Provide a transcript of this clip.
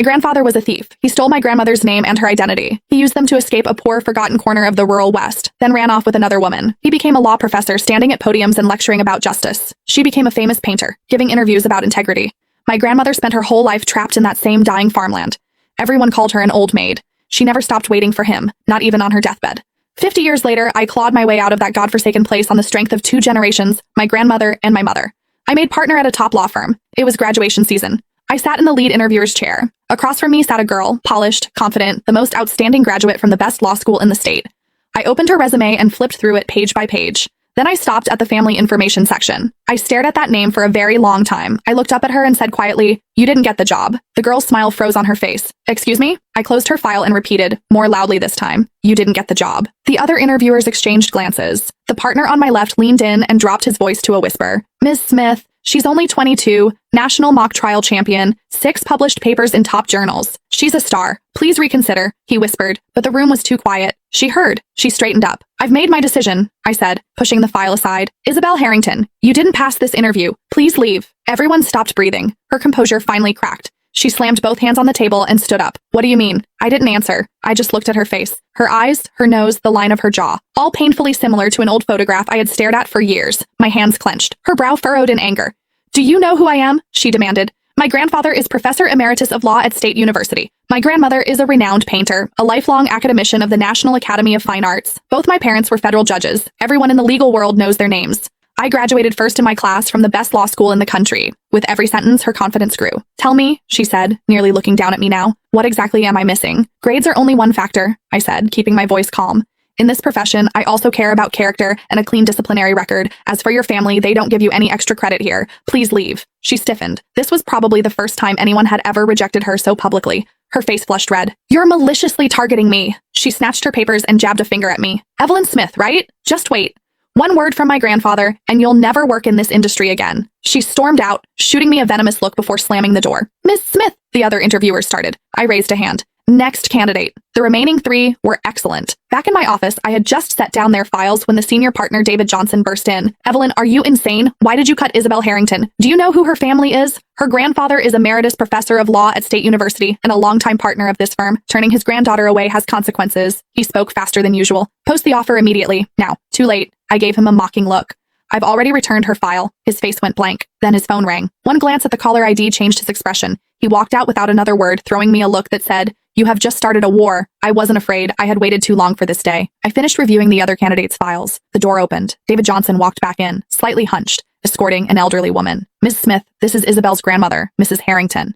My grandfather was a thief. He stole my grandmother's name and her identity. He used them to escape a poor, forgotten corner of the rural West, then ran off with another woman. He became a law professor, standing at podiums and lecturing about justice. She became a famous painter, giving interviews about integrity. My grandmother spent her whole life trapped in that same dying farmland. Everyone called her an old maid. She never stopped waiting for him, not even on her deathbed. 50 years later, I clawed my way out of that godforsaken place on the strength of 2 generations, my grandmother and my mother. I made partner at a top law firm. It was graduation season. I sat in the lead interviewer's chair. Across from me sat a girl, polished, confident, the most outstanding graduate from the best law school in the state. I opened her resume and flipped through it page by page. Then I stopped at the family information section. I stared at that name for a very long time. I looked up at her and said quietly, "You didn't get the job." The girl's smile froze on her face. "Excuse me?" I closed her file and repeated, more loudly this time, "You didn't get the job." The other interviewers exchanged glances. The partner on my left leaned in and dropped his voice to a whisper. "Ms. Smith, she's only 22, national mock trial champion, 6 published papers in top journals. She's a star. Please reconsider," he whispered, but the room was too quiet. She heard. She straightened up. "I've made my decision," I said, pushing the file aside. "Isabel Harrington, you didn't pass this interview. Please leave." Everyone stopped breathing. Her composure finally cracked. She slammed both hands on the table and stood up. "What do you mean?" I didn't answer. I just looked at her face. Her eyes, her nose, the line of her jaw, all painfully similar to an old photograph I had stared at for years. My hands clenched. Her brow furrowed in anger. "Do you know who I am?" she demanded. "My grandfather is Professor Emeritus of Law at State University. My grandmother is a renowned painter, a lifelong academician of the National Academy of Fine Arts. Both my parents were federal judges. Everyone in the legal world knows their names. I graduated first in my class from the best law school in the country." With every sentence, her confidence grew. "Tell me," she said, nearly looking down at me now, "what exactly am I missing?" "Grades are only one factor," I said, keeping my voice calm. "In this profession, I also care about character and a clean disciplinary record. As for your family, they don't give you any extra credit here. Please leave." She stiffened. This was probably the first time anyone had ever rejected her so publicly. Her face flushed red. "You're maliciously targeting me." She snatched her papers and jabbed a finger at me. "Evelyn Smith, right? Just wait. One word from my grandfather, and you'll never work in this industry again." She stormed out, shooting me a venomous look before slamming the door. "Miss Smith," the other interviewer started. I raised a hand. "Next candidate." The remaining 3 were excellent. Back in my office, I had just set down their files when the senior partner David Johnson burst in. "Evelyn, are you insane? Why did you cut Isabel Harrington? Do you know who her family is? Her grandfather is Emeritus Professor of Law at State University and a longtime partner of this firm. Turning his granddaughter away has consequences." He spoke faster than usual. "Post the offer immediately. Now." "Too late." I gave him a mocking look. "I've already returned her file." His face went blank. Then his phone rang. One glance at the caller ID changed his expression. He walked out without another word, throwing me a look that said, "You have just started a war." I wasn't afraid. I had waited too long for this day. I finished reviewing the other candidates' files. The door opened. David Johnson walked back in, slightly hunched, escorting an elderly woman. "Ms. Smith, this is Isabel's grandmother, Mrs. Harrington."